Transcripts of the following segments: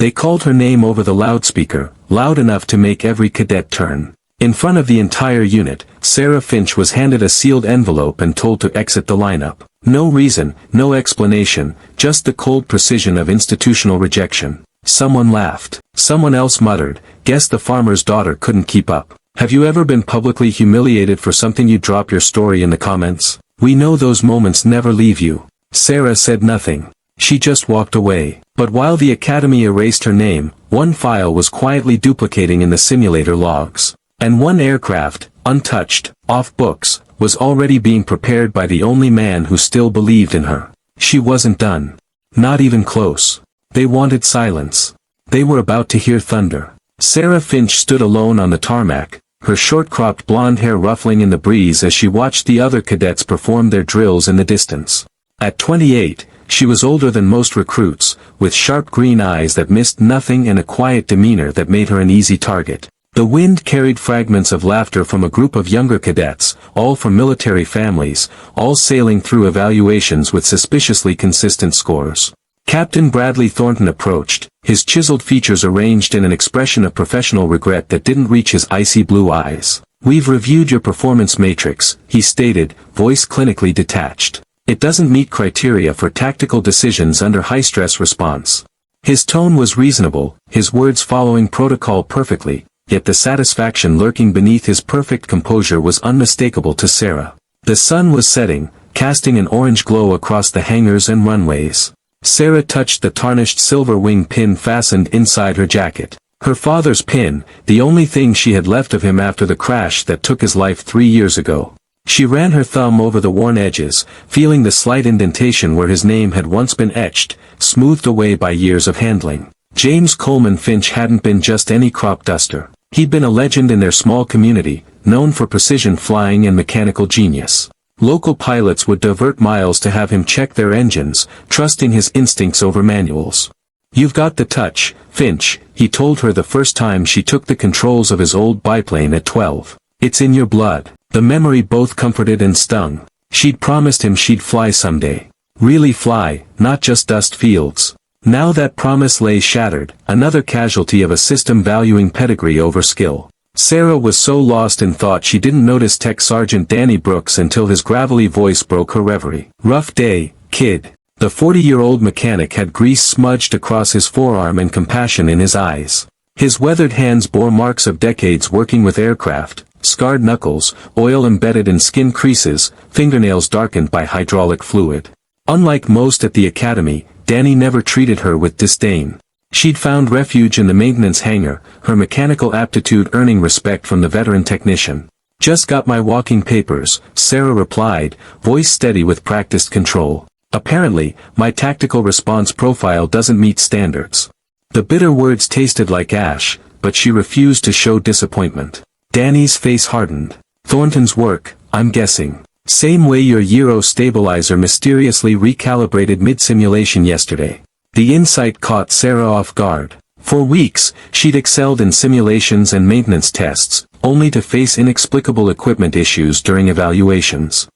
They called her name over the loudspeaker, loud enough to make every cadet turn. In front of the entire unit, Sarah Finch was handed a sealed envelope and told to exit the lineup. No reason, no explanation, just the cold precision of institutional rejection. Someone laughed. Someone else muttered, "Guess the farmer's daughter couldn't keep up." Have you ever been publicly humiliated for something? You drop your story in the comments. We know those moments never leave you. Sarah said nothing. She just walked away. But while the academy erased her name, one file was quietly duplicating in the simulator logs. And one aircraft, untouched, off books, was already being prepared by the only man who still believed in her. She wasn't done. Not even close. They wanted silence. They were about to hear thunder. Sarah Finch stood alone on the tarmac, her short-cropped blonde hair ruffling in the breeze as she watched the other cadets perform their drills in the distance. At 28, she was older than most recruits, with sharp green eyes that missed nothing and a quiet demeanor that made her an easy target. The wind carried fragments of laughter from a group of younger cadets, all from military families, all sailing through evaluations with suspiciously consistent scores. Captain Bradley Thornton approached, his chiseled features arranged in an expression of professional regret that didn't reach his icy blue eyes. "We've reviewed your performance matrix," he stated, voice clinically detached. "It doesn't meet criteria for tactical decisions under high-stress response." His tone was reasonable, his words following protocol perfectly, yet the satisfaction lurking beneath his perfect composure was unmistakable to Sarah. The sun was setting, casting an orange glow across the hangars and runways. Sarah touched the tarnished silver wing pin fastened inside her jacket. Her father's pin, the only thing she had left of him after the crash that took his life 3 years ago. She ran her thumb over the worn edges, feeling the slight indentation where his name had once been etched, smoothed away by years of handling. James Coleman Finch hadn't been just any crop duster. He'd been a legend in their small community, known for precision flying and mechanical genius. Local pilots would divert miles to have him check their engines, trusting his instincts over manuals. "You've got the touch, Finch," he told her the first time she took the controls of his old biplane at 12. "It's in your blood." The memory both comforted and stung. She'd promised him she'd fly someday. Really fly, not just dust fields. Now that promise lay shattered, another casualty of a system valuing pedigree over skill. Sarah was so lost in thought she didn't notice Tech Sergeant Danny Brooks until his gravelly voice broke her reverie. "Rough day, kid." The 40-year-old mechanic had grease smudged across his forearm and compassion in his eyes. His weathered hands bore marks of decades working with aircraft, scarred knuckles, oil embedded in skin creases, fingernails darkened by hydraulic fluid. Unlike most at the academy, Danny never treated her with disdain. She'd found refuge in the maintenance hangar, her mechanical aptitude earning respect from the veteran technician. "Just got my walking papers," Sarah replied, voice steady with practiced control. "Apparently, my tactical response profile doesn't meet standards." The bitter words tasted like ash, but she refused to show disappointment. Danny's face hardened. "Thornton's work, I'm guessing. Same way your gyro stabilizer mysteriously recalibrated mid-simulation yesterday." The insight caught Sarah off guard. For weeks, she'd excelled in simulations and maintenance tests, only to face inexplicable equipment issues during evaluations.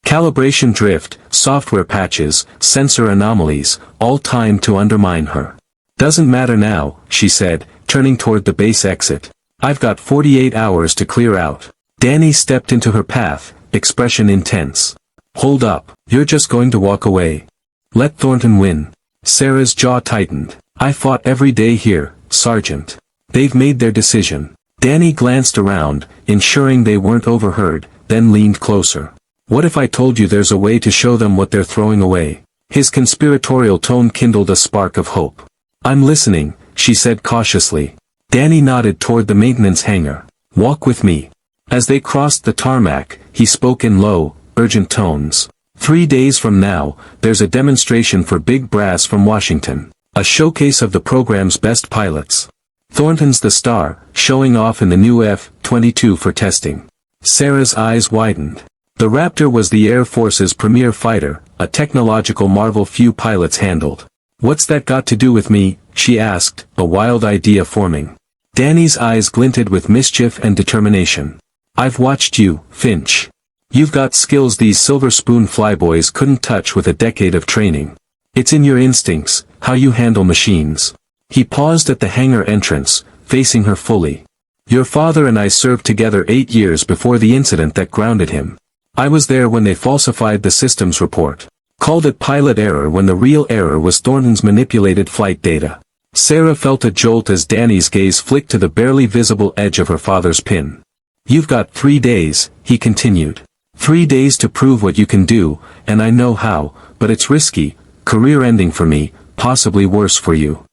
Calibration drift, software patches, sensor anomalies, all timed to undermine her. "Doesn't matter now," she said, turning toward the base exit. "I've got 48 hours to clear out." Danny stepped into her path, expression intense. "Hold up, you're just going to walk away? Let Thornton win." Sarah's jaw tightened. "I fought every day here, Sergeant. They've made their decision." Danny glanced around, ensuring they weren't overheard, then leaned closer. "What if I told you there's a way to show them what they're throwing away?" His conspiratorial tone kindled a spark of hope. "I'm listening," she said cautiously. Danny nodded toward the maintenance hangar. "Walk with me." As they crossed the tarmac, he spoke in low, urgent tones. 3 days from now, there's a demonstration for Big Brass from Washington. A showcase of the program's best pilots. Thornton's the star, showing off in the new F-22 for testing. Sarah's eyes widened. The Raptor was the Air Force's premier fighter, a technological marvel few pilots handled. "What's that got to do with me?" she asked, a wild idea forming. Danny's eyes glinted with mischief and determination. "I've watched you, Finch. You've got skills these silver spoon flyboys couldn't touch with a decade of training. It's in your instincts, how you handle machines. He paused at the hangar entrance, facing her fully. Your father and I served together 8 years before the incident that grounded him. I was there when they falsified the systems report. Called it pilot error when the real error was Thornton's manipulated flight data. Sarah felt a jolt as Danny's gaze flicked to the barely visible edge of her father's pin. You've got 3 days, he continued. 3 days to prove what you can do, and I know how, but it's risky, career-ending for me, possibly worse for you.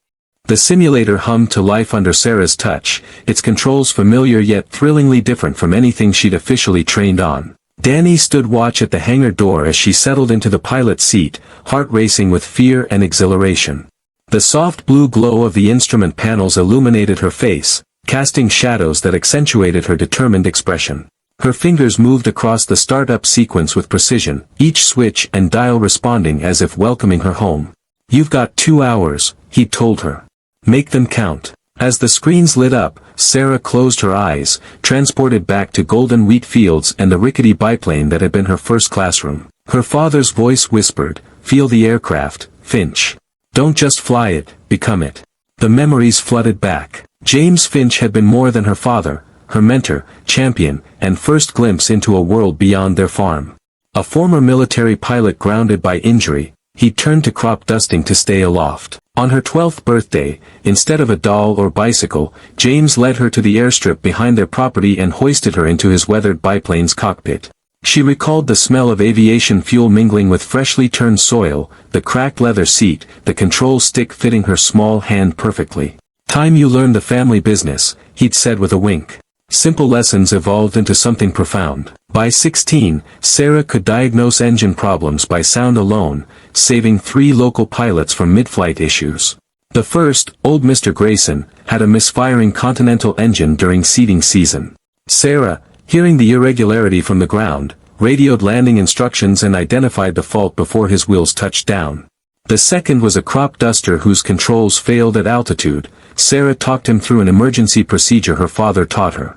The simulator hummed to life under Sarah's touch, its controls familiar yet thrillingly different from anything she'd officially trained on. Danny stood watch at the hangar door as she settled into the pilot's seat, heart racing with fear and exhilaration. The soft blue glow of the instrument panels illuminated her face, casting shadows that accentuated her determined expression. Her fingers moved across the startup sequence with precision, each switch and dial responding as if welcoming her home. You've got 2 hours, he told her. Make them count. As the screens lit up, Sarah closed her eyes, transported back to golden wheat fields and the rickety biplane that had been her first classroom. Her father's voice whispered, "Feel the aircraft, Finch. Don't just fly it, become it." The memories flooded back. James Finch had been more than her father, her mentor, champion, and first glimpse into a world beyond their farm. A former military pilot grounded by injury, he turned to crop dusting to stay aloft. On her 12th birthday, instead of a doll or bicycle, James led her to the airstrip behind their property and hoisted her into his weathered biplane's cockpit. She recalled the smell of aviation fuel mingling with freshly turned soil, the cracked leather seat, the control stick fitting her small hand perfectly. Time you learned the family business, he'd said with a wink. Simple lessons evolved into something profound. By 16, Sarah could diagnose engine problems by sound alone, saving 3 local pilots from mid-flight issues. The first, old Mr. Grayson, had a misfiring Continental engine during seeding season. Sarah, hearing the irregularity from the ground, radioed landing instructions and identified the fault before his wheels touched down. The second was a crop duster whose controls failed at altitude. Sarah talked him through an emergency procedure her father taught her.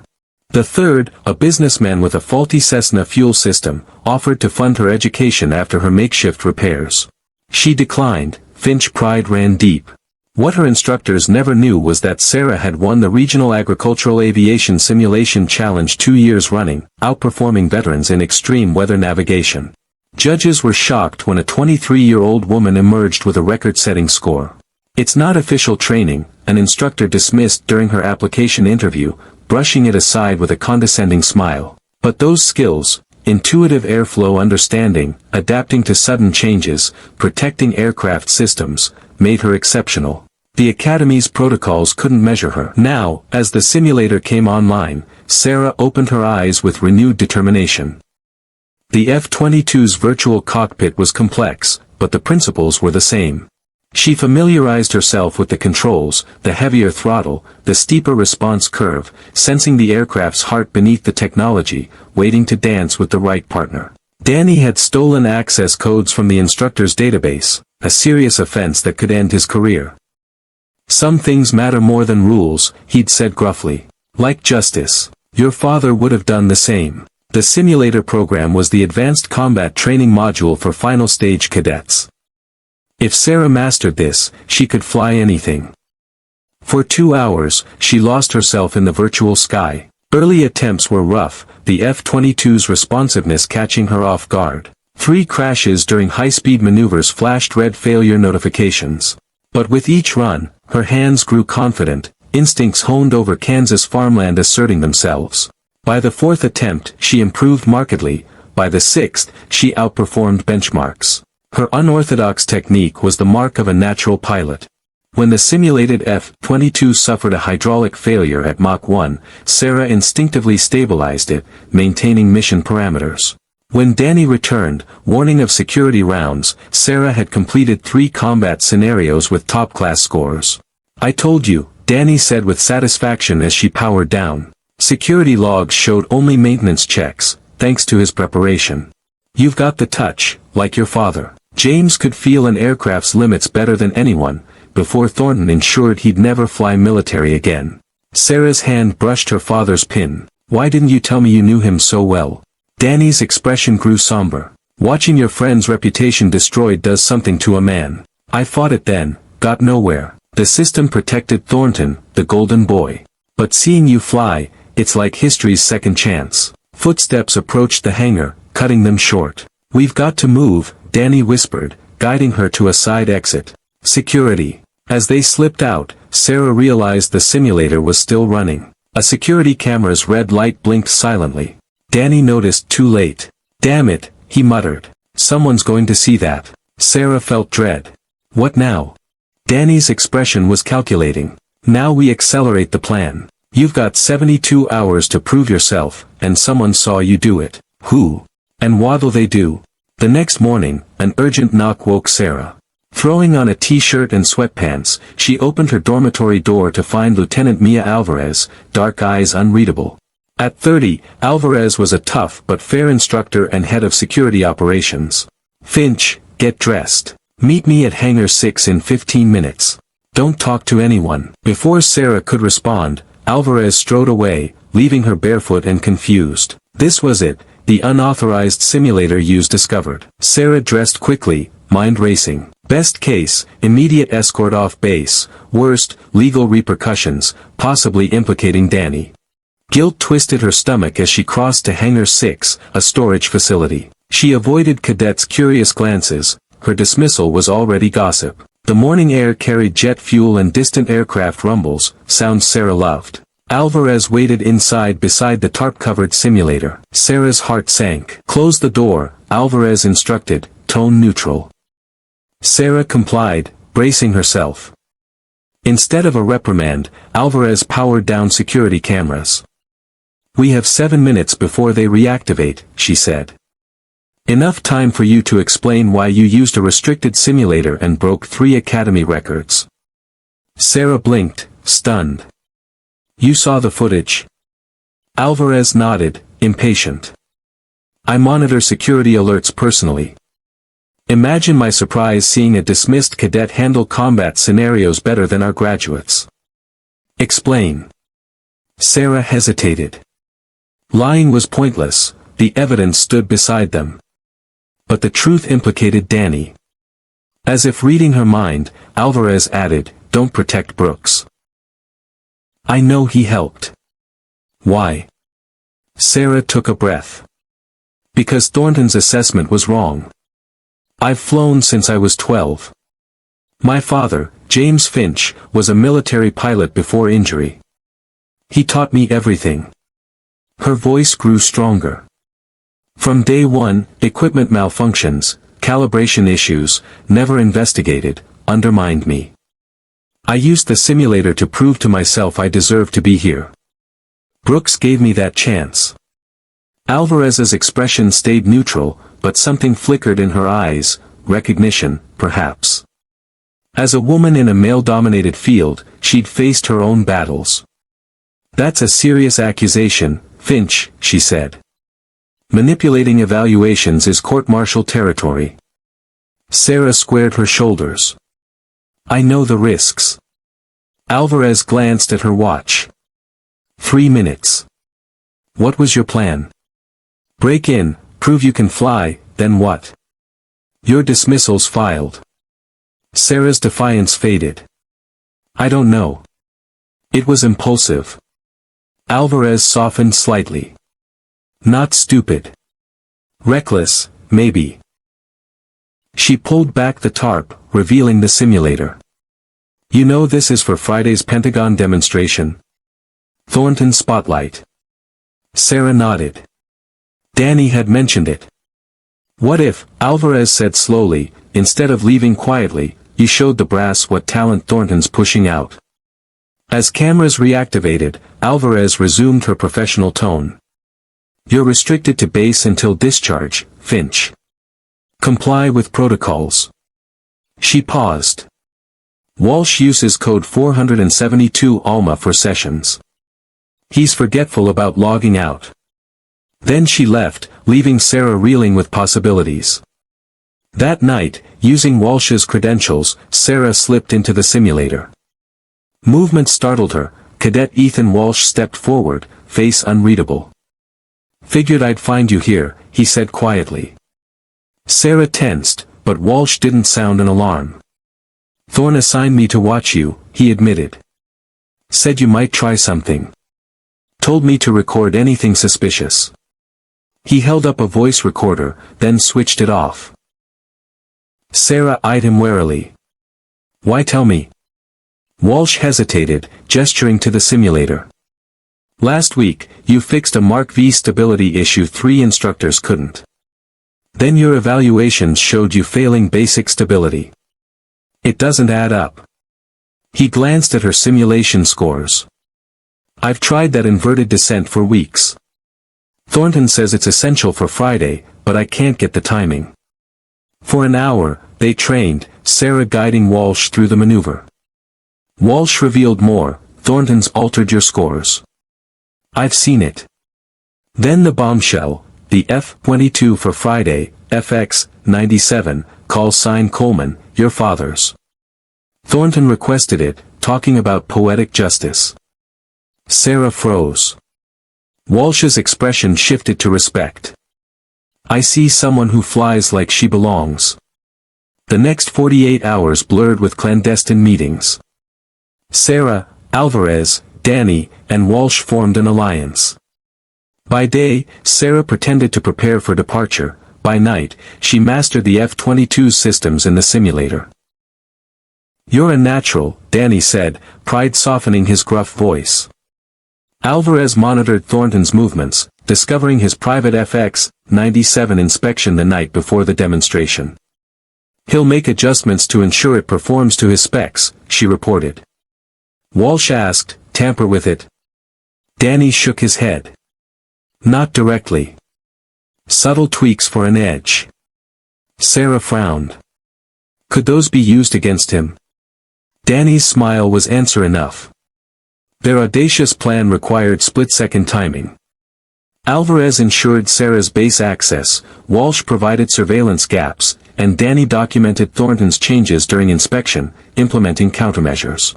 The third, a businessman with a faulty Cessna fuel system, offered to fund her education after her makeshift repairs. She declined. Finch pride ran deep. What her instructors never knew was that Sarah had won the Regional Agricultural Aviation Simulation Challenge 2 years running, outperforming veterans in extreme weather navigation. Judges were shocked when a 23-year-old woman emerged with a record-setting score. It's not official training, an instructor dismissed during her application interview, brushing it aside with a condescending smile. But those skills, intuitive airflow understanding, adapting to sudden changes, protecting aircraft systems, made her exceptional. The Academy's protocols couldn't measure her. Now, as the simulator came online, Sarah opened her eyes with renewed determination. The F-22's virtual cockpit was complex, but the principles were the same. She familiarized herself with the controls, the heavier throttle, the steeper response curve, sensing the aircraft's heart beneath the technology, waiting to dance with the right partner. Danny had stolen access codes from the instructor's database, a serious offense that could end his career. Some things matter more than rules, he'd said gruffly. Like justice. Your father would have done the same. The simulator program was the advanced combat training module for final stage cadets. If Sarah mastered this, she could fly anything. For 2 hours, she lost herself in the virtual sky. Early attempts were rough, the F-22's responsiveness catching her off guard. 3 crashes during high-speed maneuvers flashed red failure notifications. But with each run, her hands grew confident, instincts honed over Kansas farmland asserting themselves. By the 4th attempt, she improved markedly. By the 6th, she outperformed benchmarks. Her unorthodox technique was the mark of a natural pilot. When the simulated F-22 suffered a hydraulic failure at Mach 1, Sarah instinctively stabilized it, maintaining mission parameters. When Danny returned, warning of security rounds, Sarah had completed 3 combat scenarios with top-class scores. I told you, Danny said with satisfaction as she powered down. Security logs showed only maintenance checks, thanks to his preparation. You've got the touch, like your father. James could feel an aircraft's limits better than anyone, before Thornton ensured he'd never fly military again. Sarah's hand brushed her father's pin. Why didn't you tell me you knew him so well? Danny's expression grew somber. Watching your friend's reputation destroyed does something to a man. I fought it then, got nowhere. The system protected Thornton, the golden boy. But seeing you fly, it's like history's second chance. Footsteps approached the hangar, cutting them short. We've got to move, Danny whispered, guiding her to a side exit. Security. As they slipped out, Sarah realized the simulator was still running. A security camera's red light blinked silently. Danny noticed too late. Damn it, he muttered. Someone's going to see that. Sarah felt dread. What now? Danny's expression was calculating. Now we accelerate the plan. You've got 72 hours to prove yourself, and someone saw you do it. Who? And what'll they do? The next morning, an urgent knock woke Sarah. Throwing on a t-shirt and sweatpants, she opened her dormitory door to find Lieutenant Mia Alvarez, dark eyes unreadable. At 30, Alvarez was a tough but fair instructor and head of security operations. Finch, get dressed. Meet me at Hangar 6 in 15 minutes. Don't talk to anyone. Before Sarah could respond, Alvarez strode away, leaving her barefoot and confused. This was it, the unauthorized simulator use discovered. Sarah dressed quickly, mind racing. Best case, immediate escort off base. Worst, legal repercussions, possibly implicating Danny. Guilt twisted her stomach as she crossed to Hangar 6, a storage facility. She avoided cadets' curious glances. Her dismissal was already gossip. The morning air carried jet fuel and distant aircraft rumbles, sounds Sarah loved. Alvarez waited inside beside the tarp-covered simulator. Sarah's heart sank. Close the door, Alvarez instructed, tone neutral. Sarah complied, bracing herself. Instead of a reprimand, Alvarez powered down security cameras. We have 7 minutes before they reactivate, she said. Enough time for you to explain why you used a restricted simulator and broke 3 academy records. Sarah blinked, stunned. You saw the footage? Alvarez nodded, impatient. I monitor security alerts personally. Imagine my surprise seeing a dismissed cadet handle combat scenarios better than our graduates. Explain. Sarah hesitated. Lying was pointless, the evidence stood beside them. But the truth implicated Danny. As if reading her mind, Alvarez added, don't protect Brooks. I know he helped. Why? Sarah took a breath. Because Thornton's assessment was wrong. I've flown since I was 12. My father, James Finch, was a military pilot before injury. He taught me everything. Her voice grew stronger. From day one, equipment malfunctions, calibration issues, never investigated, undermined me. I used the simulator to prove to myself I deserved to be here. Brooks gave me that chance. Alvarez's expression stayed neutral, but something flickered in her eyes, recognition, perhaps. As a woman in a male-dominated field, she'd faced her own battles. That's a serious accusation, Finch, she said. Manipulating evaluations is court-martial territory. Sarah squared her shoulders. I know the risks. Alvarez glanced at her watch. 3 minutes. What was your plan? Break in, prove you can fly, then what? Your dismissal's filed. Sarah's defiance faded. I don't know. It was impulsive. Alvarez softened slightly. Not stupid. Reckless, maybe. She pulled back the tarp, revealing the simulator. You know this is for Friday's Pentagon demonstration? Thornton spotlight. Sarah nodded. Danny had mentioned it. What if, Alvarez said slowly, instead of leaving quietly, you showed the brass what talent Thornton's pushing out? As cameras reactivated, Alvarez resumed her professional tone. You're restricted to base until discharge, Finch. Comply with protocols. She paused. Walsh uses code 472 ALMA for sessions. He's forgetful about logging out. Then she left, leaving Sarah reeling with possibilities. That night, using Walsh's credentials, Sarah slipped into the simulator. Movement startled her. Cadet Ethan Walsh stepped forward, face unreadable. Figured I'd find you here, he said quietly. Sarah tensed, but Walsh didn't sound an alarm. Thorne assigned me to watch you, he admitted. Said you might try something. Told me to record anything suspicious. He held up a voice recorder, then switched it off. Sarah eyed him warily. Why tell me? Walsh hesitated, gesturing to the simulator. Last week, you fixed a Mark V stability issue 3 instructors couldn't. Then your evaluations showed you failing basic stability. It doesn't add up. He glanced at her simulation scores. I've tried that inverted descent for weeks. Thornton says it's essential for Friday, but I can't get the timing. For an hour, they trained, Sarah guiding Walsh through the maneuver. Walsh revealed more, Thornton's altered your scores. I've seen it. Then the bombshell, the F-22 for Friday, FX-97, call sign Coleman, your father's. Thornton requested it, talking about poetic justice. Sarah froze. Walsh's expression shifted to respect. I see someone who flies like she belongs. The next 48 hours blurred with clandestine meetings. Sarah, Alvarez, Danny, and Walsh formed an alliance. By day, Sarah pretended to prepare for departure. By night, she mastered the F-22 systems in the simulator. You're a natural, Danny said, pride softening his gruff voice. Alvarez monitored Thornton's movements, discovering his private FX-97 inspection the night before the demonstration. He'll make adjustments to ensure it performs to his specs, she reported. Walsh asked, tamper with it? Danny shook his head. Not directly. Subtle tweaks for an edge. Sarah frowned. Could those be used against him? Danny's smile was answer enough. Their audacious plan required split-second timing. Alvarez ensured Sarah's base access, Walsh provided surveillance gaps, and Danny documented Thornton's changes during inspection, implementing countermeasures.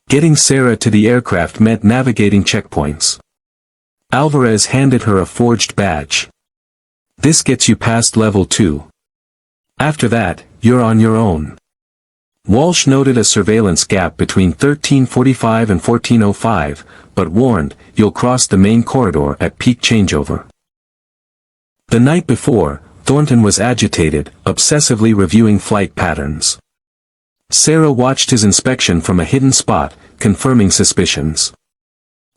Getting Sarah to the aircraft meant navigating checkpoints. Alvarez handed her a forged badge. This gets you past level 2. After that, you're on your own. Walsh noted a surveillance gap between 1345 and 1405, but warned, you'll cross the main corridor at peak changeover. The night before, Thornton was agitated, obsessively reviewing flight patterns. Sarah watched his inspection from a hidden spot, confirming suspicions.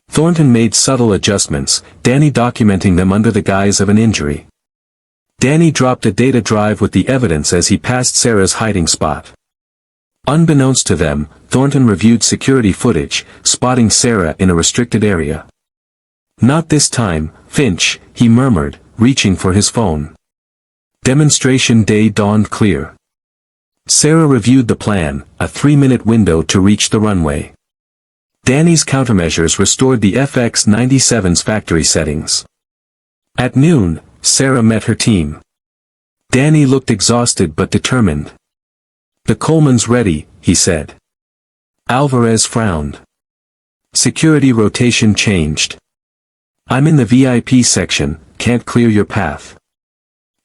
Thornton made subtle adjustments, Danny documenting them under the guise of an injury. Danny dropped a data drive with the evidence as he passed Sarah's hiding spot. Unbeknownst to them, Thornton reviewed security footage, spotting Sarah in a restricted area. Not this time, Finch, he murmured, reaching for his phone. Demonstration day dawned clear. Sarah reviewed the plan, a 3-minute window to reach the runway. Danny's countermeasures restored the FX-97's factory settings. At noon, Sarah met her team. Danny looked exhausted but determined. The Coleman's ready, he said. Alvarez frowned. Security rotation changed. I'm in the VIP section, can't clear your path.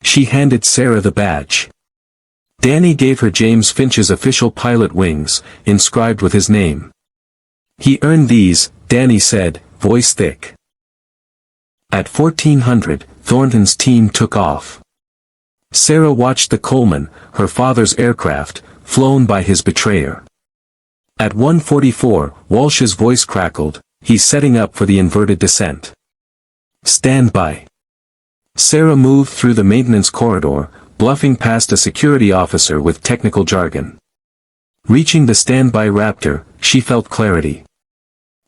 She handed Sarah the badge. Danny gave her James Finch's official pilot wings, inscribed with his name. He earned these, Danny said, voice thick. At 1400, Thornton's team took off. Sarah watched the Coleman, her father's aircraft, flown by his betrayer. At 1:44, Walsh's voice crackled, he's setting up for the inverted descent. Stand by. Sarah moved through the maintenance corridor, bluffing past a security officer with technical jargon. Reaching the standby Raptor, she felt clarity.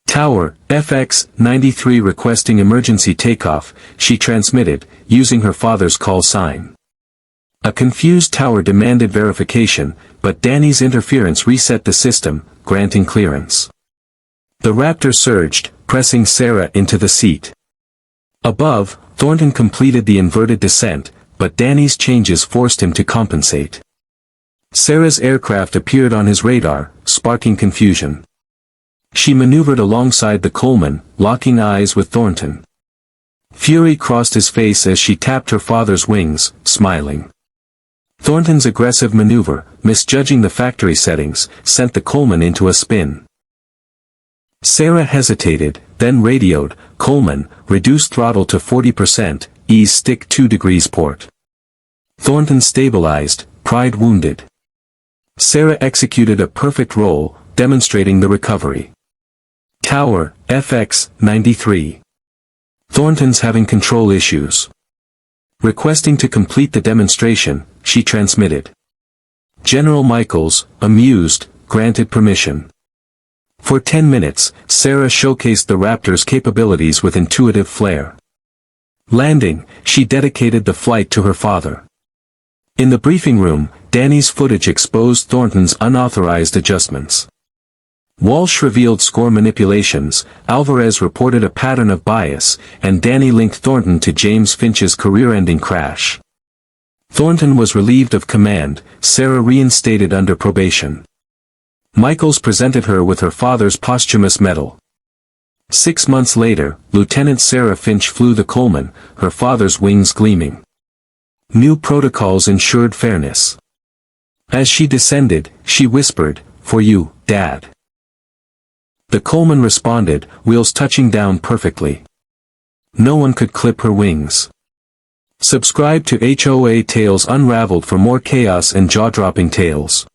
Tower, FX-93 requesting emergency takeoff, she transmitted, using her father's call sign. A confused tower demanded verification, but Danny's interference reset the system, granting clearance. The Raptor surged, pressing Sarah into the seat. Above, Thornton completed the inverted descent, but Danny's changes forced him to compensate. Sarah's aircraft appeared on his radar, sparking confusion. She maneuvered alongside the Coleman, locking eyes with Thornton. Fury crossed his face as she tapped her father's wings, smiling. Thornton's aggressive maneuver, misjudging the factory settings, sent the Coleman into a spin. Sarah hesitated, then radioed, "Coleman, reduce throttle to 40%, ease stick 2 degrees port." Thornton stabilized, pride wounded. Sarah executed a perfect roll, demonstrating the recovery. Tower, FX-93. Thornton's having control issues. Requesting to complete the demonstration, she transmitted. General Michaels, amused, granted permission. For 10 minutes, Sarah showcased the Raptor's capabilities with intuitive flair. Landing, she dedicated the flight to her father. In the briefing room, Danny's footage exposed Thornton's unauthorized adjustments. Walsh revealed score manipulations, Alvarez reported a pattern of bias, and Danny linked Thornton to James Finch's career-ending crash. Thornton was relieved of command, Sarah reinstated under probation. Michaels presented her with her father's posthumous medal. 6 months later, Lieutenant Sarah Finch flew the Coleman, her father's wings gleaming. New protocols ensured fairness. As she descended, she whispered, "For you, Dad." The Coleman responded, wheels touching down perfectly. No one could clip her wings. Subscribe to HOA Tales Unraveled for more chaos and jaw-dropping tales.